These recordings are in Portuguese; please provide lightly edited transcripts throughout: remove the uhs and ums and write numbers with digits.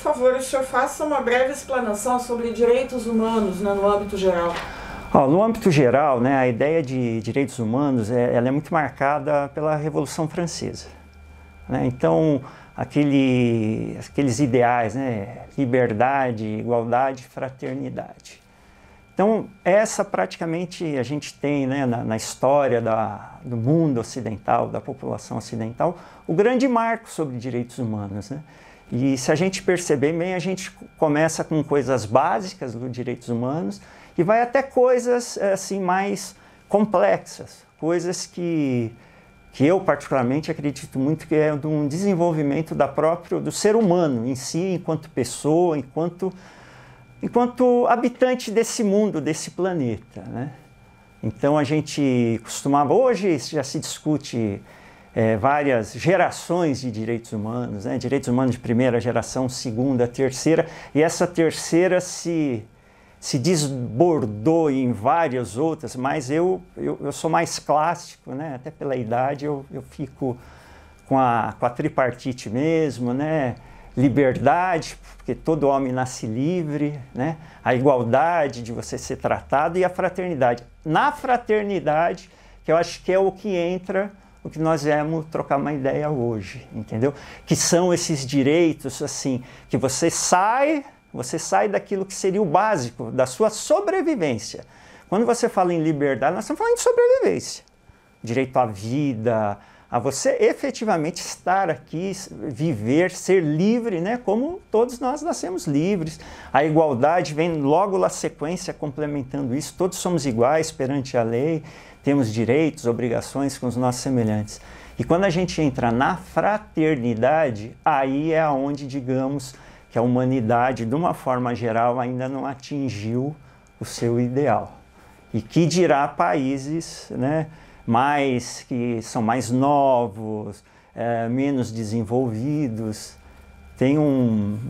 favor, o senhor faça uma breve explanação sobre direitos humanos, né, no âmbito geral. No âmbito geral, né, a ideia de direitos humanos ela é muito marcada pela Revolução Francesa, né? Então, aqueles ideais, né, liberdade, igualdade, fraternidade. Então, essa praticamente a gente tem, né, na história do mundo ocidental, da população ocidental, o grande marco sobre direitos humanos, né? E se a gente perceber bem, a gente começa com coisas básicas dos direitos humanos e vai até coisas assim mais complexas, coisas que eu particularmente acredito muito que é de um desenvolvimento do ser humano em si, enquanto pessoa, enquanto habitante desse mundo, desse planeta, né? Então a gente costumava, hoje já se discute várias gerações de direitos humanos, né? Direitos humanos de primeira geração, segunda, terceira, e essa terceira se desbordou em várias outras, mas eu sou mais clássico, né? Até pela idade eu fico com a tripartite mesmo, né? Liberdade, porque todo homem nasce livre, né? A igualdade de você ser tratado e a fraternidade. Na fraternidade, que eu acho que é o que entra, o que nós viemos trocar uma ideia hoje, entendeu? Que são esses direitos, assim, que você sai daquilo que seria o básico da sua sobrevivência. Quando você fala em liberdade, nós estamos falando de sobrevivência. Direito à vida, a você efetivamente estar aqui, viver, ser livre, né? Como todos nós nascemos livres. A igualdade vem logo na sequência complementando isso. Todos somos iguais perante a lei, temos direitos, obrigações com os nossos semelhantes. E quando a gente entra na fraternidade, aí é onde, digamos, que a humanidade, de uma forma geral, ainda não atingiu o seu ideal. E que dirá países, né, que são mais novos, menos desenvolvidos. Tem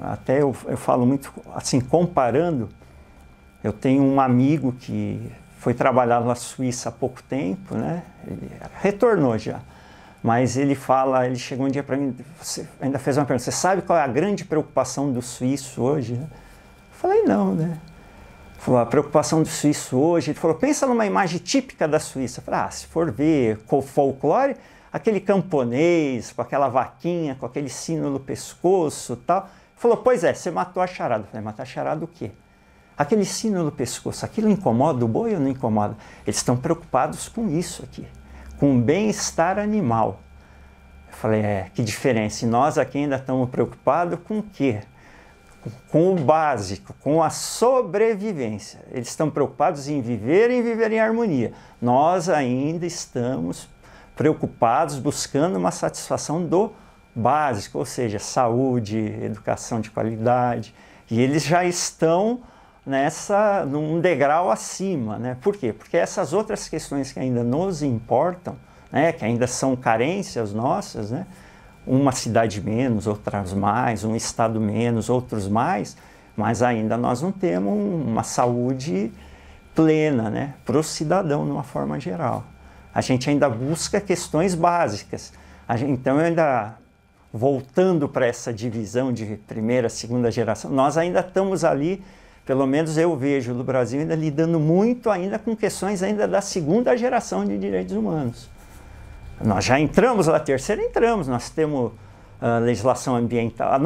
até eu falo muito, assim, comparando, eu tenho um amigo que foi trabalhar na Suíça há pouco tempo, né, ele retornou já. Mas ele chegou um dia para mim, você ainda fez uma pergunta, você sabe qual é a grande preocupação do suíço hoje? Eu falei, não, né? Ele falou, a preocupação do suíço hoje, ele falou, pensa numa imagem típica da Suíça. Eu falei, se for ver com folclore, aquele camponês, com aquela vaquinha, com aquele sino no pescoço e tal. Ele falou, pois é, você matou a charada. Eu falei, matar a charada o quê? Aquele sino no pescoço, aquilo incomoda o boi ou não incomoda? Eles estão preocupados com isso aqui, com o bem-estar animal. Eu falei, que diferença. E nós aqui ainda estamos preocupados com o quê? Com o básico, com a sobrevivência. Eles estão preocupados em viver em harmonia. Nós ainda estamos preocupados, buscando uma satisfação do básico, ou seja, saúde, educação de qualidade. E eles já estão num degrau acima, né? Por quê? Porque essas outras questões que ainda nos importam, né, que ainda são carências nossas, né? Uma cidade menos, outras mais, um estado menos, outros mais, mas ainda nós não temos uma saúde plena, né, para o cidadão de uma forma geral. A gente ainda busca questões básicas. Então, ainda voltando para essa divisão de primeira, segunda geração, nós ainda estamos ali. Pelo menos eu vejo no Brasil ainda lidando muito ainda com questões ainda da segunda geração de direitos humanos. Nós já entramos na terceira, nós temos legislação ambiental.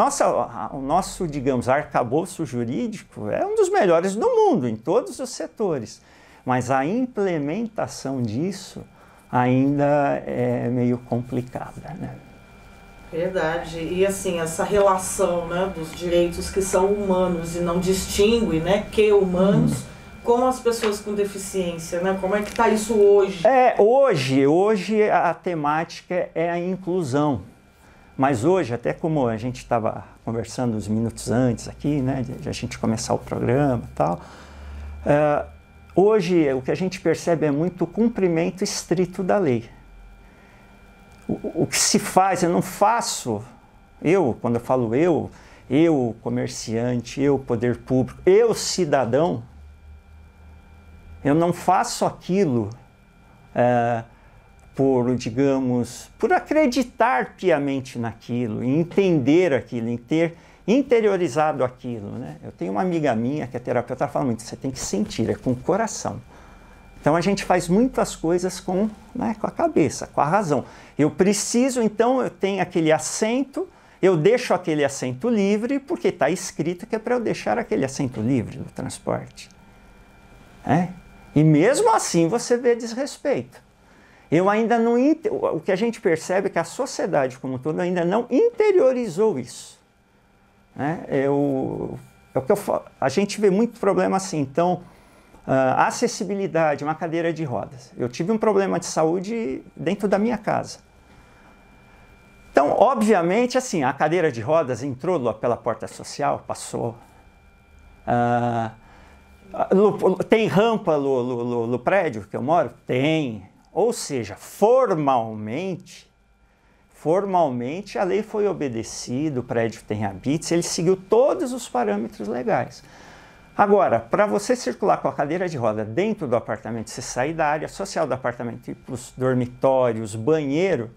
O nosso, digamos, arcabouço jurídico é um dos melhores do mundo, em todos os setores. Mas a implementação disso ainda é meio complicada, né? Verdade. E assim, essa relação, né, dos direitos que são humanos e não distingue, né, que humanos com as pessoas com deficiência, né? Como é que está isso hoje? Hoje a temática é a inclusão. Mas hoje, até como a gente estava conversando uns minutos antes aqui, né, de a gente começar o programa e tal, hoje o que a gente percebe é muito o cumprimento estrito da lei. O que se faz, eu não faço, quando eu falo eu comerciante, eu poder público, eu cidadão, eu não faço aquilo por acreditar piamente naquilo, em entender aquilo, em ter interiorizado aquilo, né? Eu tenho uma amiga minha que é terapeuta, ela fala muito, você tem que sentir, é com o coração. Então a gente faz muitas coisas com, né, com a cabeça, com a razão. Eu preciso, então, eu tenho aquele assento, eu deixo aquele assento livre, porque está escrito que é para eu deixar aquele assento livre do transporte. E mesmo assim você vê desrespeito. Eu ainda não... O que a gente percebe é que a sociedade como um todo ainda não interiorizou isso. É o que eu falo. A gente vê muito problema assim. Então, acessibilidade, uma cadeira de rodas. Eu tive um problema de saúde dentro da minha casa. Então, obviamente, assim, a cadeira de rodas entrou pela porta social, passou. Tem rampa no prédio que eu moro? Tem. Ou seja, formalmente a lei foi obedecida, o prédio tem habites, ele seguiu todos os parâmetros legais. Agora, para você circular com a cadeira de roda dentro do apartamento, você sair da área social do apartamento, ir para os dormitórios, banheiro,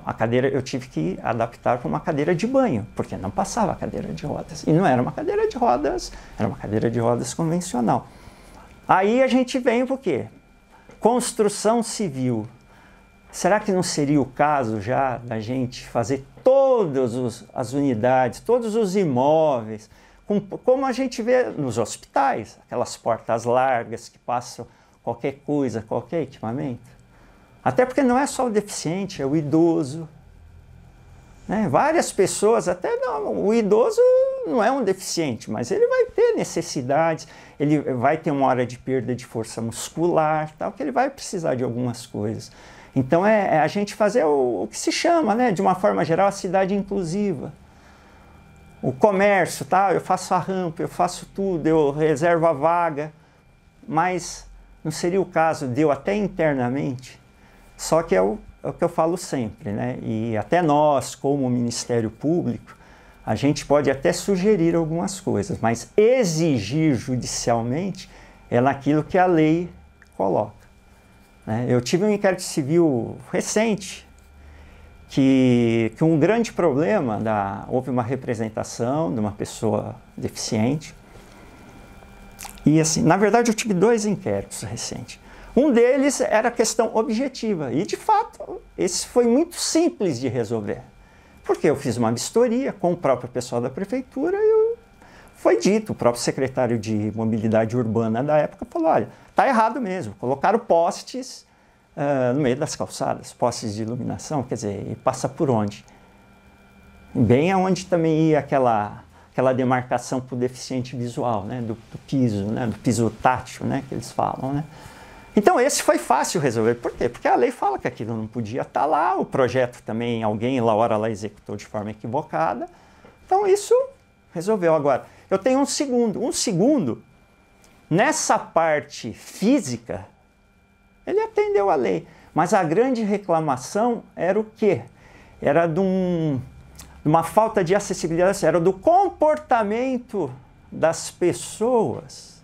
a cadeira eu tive que adaptar para uma cadeira de banho, porque não passava a cadeira de rodas. E não era uma cadeira de rodas, era uma cadeira de rodas convencional. Aí a gente vem para o quê? Construção civil. Será que não seria o caso já da gente fazer todas as unidades, todos os imóveis, como a gente vê nos hospitais, aquelas portas largas que passam qualquer coisa, qualquer equipamento? Até porque não é só o deficiente, é o idoso. Várias pessoas, até não, o idoso não é um deficiente, mas ele vai ter necessidades, ele vai ter uma hora de perda de força muscular, tal, que ele vai precisar de algumas coisas. Então é a gente fazer o que se chama, né, de uma forma geral, a cidade inclusiva. O comércio, tá? Eu faço a rampa, eu faço tudo, eu reservo a vaga, mas não seria o caso de eu até internamente, só que é o que eu falo sempre, né? E até nós, como Ministério Público, a gente pode até sugerir algumas coisas, mas exigir judicialmente é naquilo que a lei coloca. Eu tive um inquérito civil recente, que um grande problema, houve uma representação de uma pessoa deficiente, e assim, na verdade eu tive 2 inquéritos recentes. Um deles era questão objetiva, e de fato, esse foi muito simples de resolver. Porque eu fiz uma vistoria com o próprio pessoal da prefeitura e foi dito, o próprio secretário de Mobilidade Urbana da época falou, olha, está errado mesmo, colocaram postes no meio das calçadas, postes de iluminação, quer dizer, e passa por onde? Bem aonde também ia aquela demarcação para o deficiente visual, né, do piso, né, do piso tátil, né, que eles falam, né. Então esse foi fácil resolver. Por quê? Porque a lei fala que aquilo não podia estar lá, o projeto também, alguém lá executou de forma equivocada. Então isso resolveu. Agora, eu tenho um segundo, nessa parte física, ele atendeu a lei. Mas a grande reclamação era o quê? Era de uma falta de acessibilidade, era do comportamento das pessoas.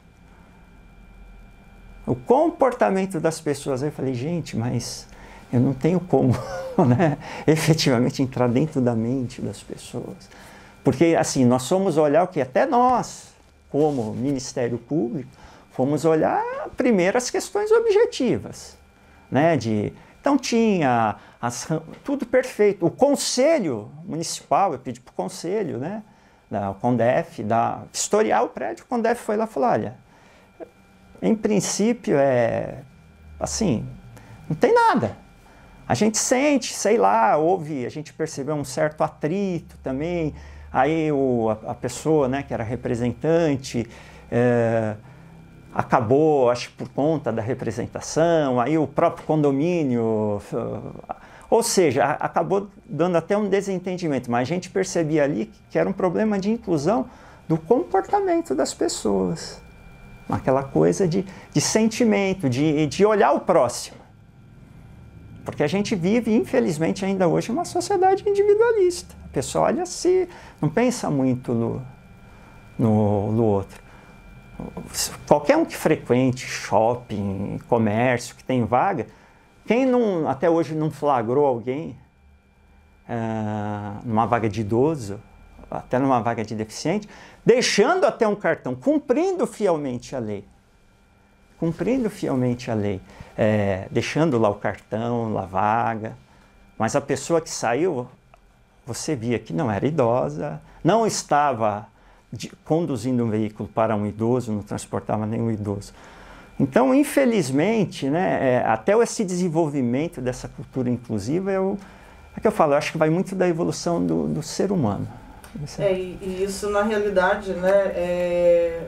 O comportamento das pessoas. Aí eu falei, gente, mas eu não tenho como, né, efetivamente entrar dentro da mente das pessoas. Porque, assim, nós fomos olhar o que até nós, como Ministério Público, fomos olhar primeiro as questões objetivas, né, então tinha tudo perfeito. O Conselho Municipal, eu pedi para o Conselho, né, da Condef, historiar o prédio, o Condef foi lá e falou, olha, em princípio, assim, não tem nada. A gente sente, sei lá, a gente percebeu um certo atrito também. Aí a pessoa, né, que era representante, acabou, acho que por conta da representação, aí o próprio condomínio, ou seja, acabou dando até um desentendimento. Mas a gente percebia ali que era um problema de inclusão do comportamento das pessoas. Aquela coisa de sentimento, de olhar o próximo. Porque a gente vive, infelizmente, ainda hoje, uma sociedade individualista. A pessoa olha assim, não pensa muito no outro. Qualquer um que frequente shopping, comércio, que tem vaga, quem até hoje não flagrou alguém numa vaga de idoso, até numa vaga de deficiente, deixando até um cartão, cumprindo fielmente a lei. Cumprindo fielmente a lei. Deixando lá o cartão, lá a vaga. Mas a pessoa que saiu, você via que não era idosa, não estava conduzindo um veículo para um idoso, não transportava nenhum idoso. Então, infelizmente, né, até esse desenvolvimento dessa cultura inclusiva, que eu falo, eu acho que vai muito da evolução do ser humano. E isso, na realidade, né,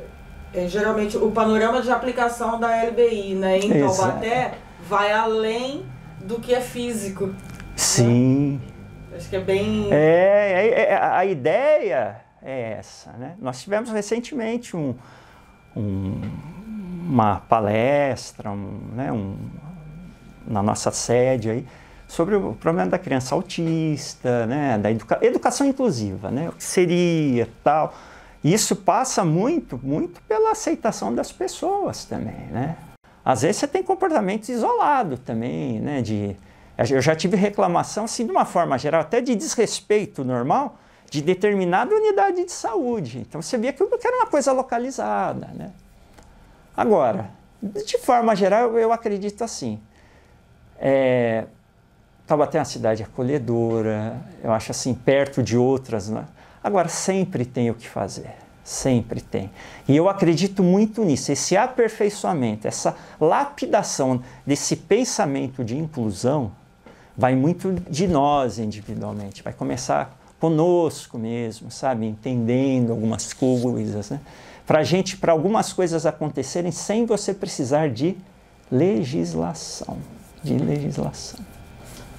geralmente o panorama de aplicação da LBI, né, em Taubaté, vai além do que é físico. Sim. Né? Acho que é bem... A ideia é essa, né? Nós tivemos recentemente uma palestra na nossa sede aí, sobre o problema da criança autista, né, da educação inclusiva, né, o que seria tal. Isso passa muito pela aceitação das pessoas também, né. Às vezes você tem comportamentos isolados também, né, eu já tive reclamação, assim, de uma forma geral, até de desrespeito normal, de determinada unidade de saúde. Então você via que era uma coisa localizada, né. Agora, de forma geral, eu acredito assim, Taubaté é uma cidade acolhedora, eu acho assim, perto de outras, né? Agora, sempre tem o que fazer, sempre tem. E eu acredito muito nisso, esse aperfeiçoamento, essa lapidação desse pensamento de inclusão, vai muito de nós individualmente, vai começar conosco mesmo, sabe, entendendo algumas coisas, né? Para algumas coisas acontecerem sem você precisar de legislação,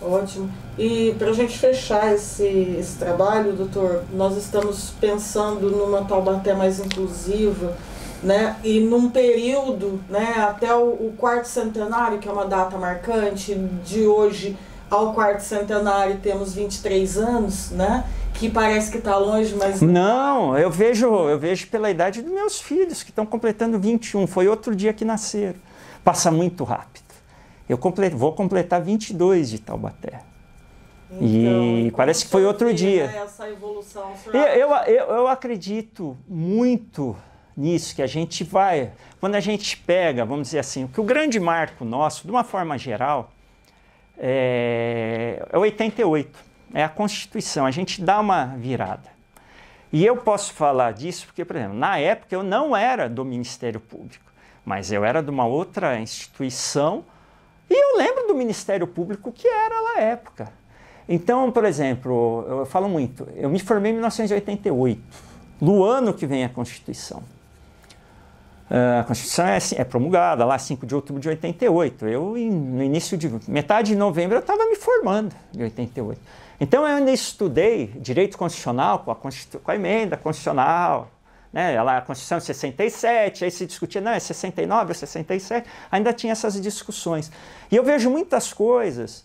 Ótimo. E para a gente fechar esse trabalho, doutor, nós estamos pensando numa Taubaté mais inclusiva, né? E num período, né, até o quarto centenário, que é uma data marcante, de hoje ao quarto centenário temos 23 anos, né? Que parece que está longe, mas... Não, eu vejo pela idade dos meus filhos, que estão completando 21, foi outro dia que nasceram. Passa muito rápido. Vou completar 22 de Taubaté. Então, e parece que foi outro dia. Essa evolução, eu acredito muito nisso, que a gente vai... Quando a gente pega, vamos dizer assim, que o grande marco nosso, de uma forma geral, é 88. É a Constituição, a gente dá uma virada. E eu posso falar disso porque, por exemplo, na época eu não era do Ministério Público, mas eu era de uma outra instituição e eu lembro do Ministério Público que era na época. Então, por exemplo, eu falo muito, eu me formei em 1988, no ano que vem a Constituição. A Constituição é promulgada lá 5 de outubro de 88. Eu, no início de metade de novembro, eu estava me formando em 88. Então eu ainda estudei direito constitucional com a emenda constitucional, né? A Constituição é 67, aí se discutia, não, é 69 ou 67, ainda tinha essas discussões. E eu vejo muitas coisas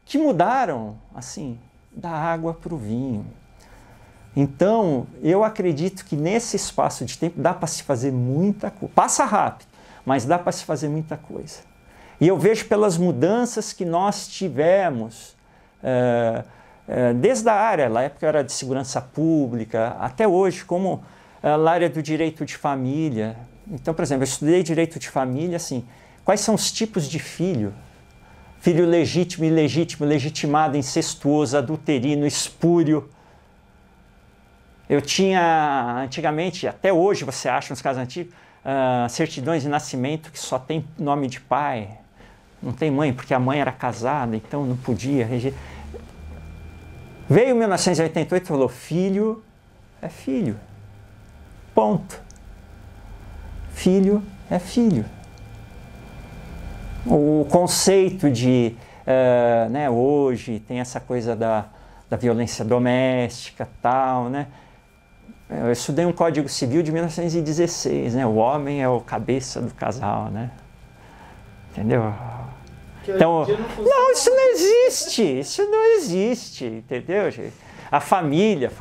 que mudaram, assim, da água para o vinho. Então, eu acredito que nesse espaço de tempo dá para se fazer muita coisa. Passa rápido, mas dá para se fazer muita coisa. E eu vejo pelas mudanças que nós tivemos, desde a área, na época era de segurança pública, até hoje, como na área do direito de família. Então, por exemplo, eu estudei direito de família, assim, quais são os tipos de filho? Filho legítimo, ilegítimo, legitimado, incestuoso, adulterino, espúrio. Eu tinha, antigamente, até hoje você acha nos casos antigos, certidões de nascimento que só tem nome de pai, não tem mãe, porque a mãe era casada, então não podia. Veio 1988 e falou, filho é filho. Ponto. Filho é filho. O conceito de, né, hoje tem essa coisa da violência doméstica, tal, né? Eu estudei um Código Civil de 1916, né? O homem é o cabeça do casal, né? Entendeu? Então, não, isso não existe, entendeu, gente? A família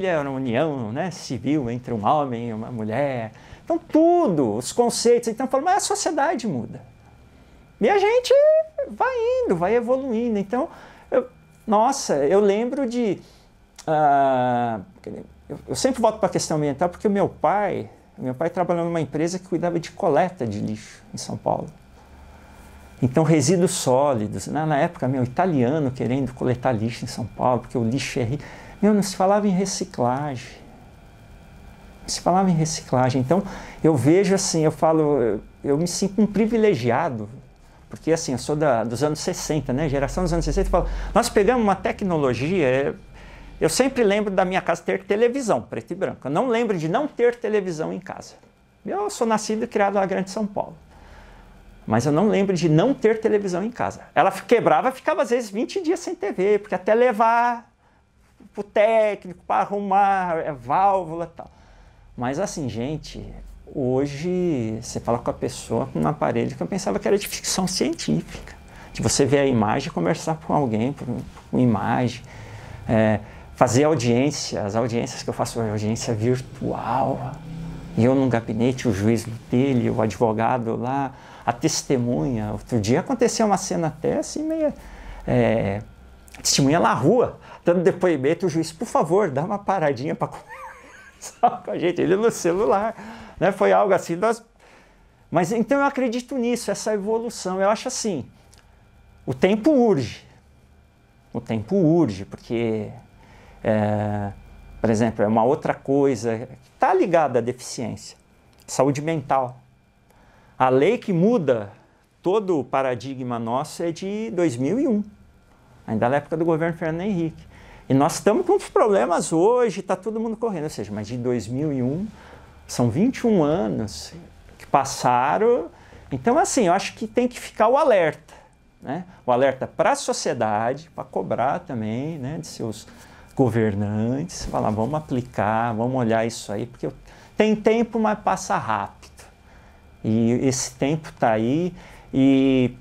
é uma união, né, civil entre um homem e uma mulher. Então, tudo, os conceitos, então, mas a sociedade muda. E a gente vai indo, vai evoluindo. Então, eu lembro de eu sempre volto para a questão ambiental porque o meu pai trabalhou numa empresa que cuidava de coleta de lixo em São Paulo. Então, resíduos sólidos, né? Na época, italiano querendo coletar lixo em São Paulo, porque o lixo é rico. Não se falava em reciclagem. Não se falava em reciclagem. Então, eu vejo assim, eu me sinto um privilegiado, porque assim, eu sou dos anos 60, né? Geração dos anos 60, eu falo, nós pegamos uma tecnologia, eu sempre lembro da minha casa ter televisão, preto e branco. Eu não lembro de não ter televisão em casa. Eu sou nascido e criado na Grande São Paulo. Mas eu não lembro de não ter televisão em casa. Ela quebrava, ficava às vezes 20 dias sem TV, porque até levar para o técnico, para arrumar válvula e tal. Mas assim, gente, hoje você fala com a pessoa com um aparelho que eu pensava que era de ficção científica. De você ver a imagem e conversar com alguém com imagem. Fazer audiência, as audiências que eu faço, audiência virtual. E eu num gabinete, o juiz dele, o advogado lá, a testemunha. Outro dia aconteceu uma cena até assim meio... testemunha na rua, dando depoimento, o juiz, por favor, dá uma paradinha para conversar com a gente, ele no celular, né? Foi algo assim, mas então eu acredito nisso, essa evolução, eu acho assim, o tempo urge, porque, por exemplo, é uma outra coisa que está ligada à deficiência, saúde mental. A lei que muda todo o paradigma nosso é de 2001. Ainda na época do governo Fernando Henrique. E nós estamos com os problemas hoje, está todo mundo correndo. Ou seja, mas de 2001, são 21 anos que passaram. Então, assim, eu acho que tem que ficar o alerta. Né? O alerta para a sociedade, para cobrar também, né, de seus governantes. Falar, vamos aplicar, vamos olhar isso aí, porque tem tempo, mas passa rápido. E esse tempo está aí e...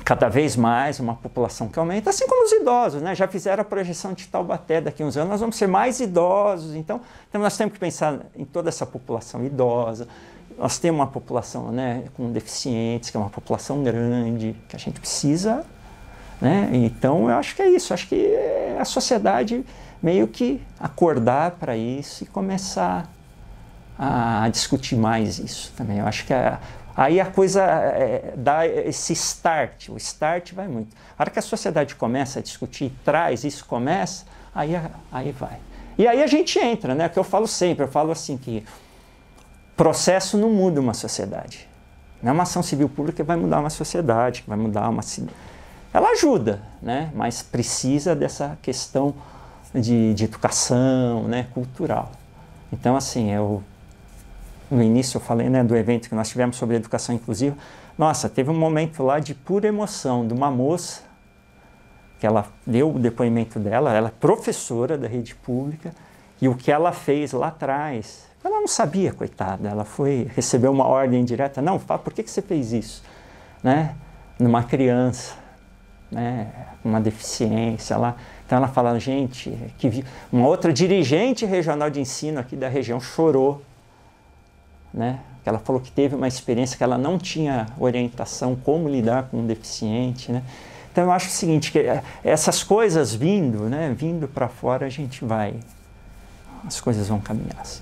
cada vez mais uma população que aumenta, assim como os idosos, né? Já fizeram a projeção de Taubaté, daqui a uns anos nós vamos ser mais idosos, então nós temos que pensar em toda essa população idosa, nós temos uma população, né, com deficientes, que é uma população grande, que a gente precisa, né? Então eu acho que é isso, acho que é a sociedade meio que acordar para isso e começar a discutir mais isso também, eu acho que aí a coisa dá esse start, o start vai muito. A hora que a sociedade começa a discutir, traz isso, começa, aí vai. E aí a gente entra, né? Que eu falo sempre, eu falo assim que processo não muda uma sociedade. Não é uma ação civil pública que vai mudar uma sociedade, que vai mudar uma cidade. Ela ajuda, né? Mas precisa dessa questão de educação, né? Cultural. Então, assim, no início eu falei, né, do evento que nós tivemos sobre educação inclusiva. Nossa, teve um momento lá de pura emoção de uma moça, que ela deu o depoimento dela, ela é professora da rede pública, e o que ela fez lá atrás, ela não sabia, coitada, ela recebeu uma ordem direta, não, por que você fez isso? Né? Numa criança, né, uma deficiência lá. Então ela fala, gente, uma outra dirigente regional de ensino aqui da região chorou, né? Ela falou que teve uma experiência que ela não tinha orientação como lidar com um deficiente, né? Então eu acho o seguinte, que essas coisas vindo, né, vindo para fora, as coisas vão caminhar assim.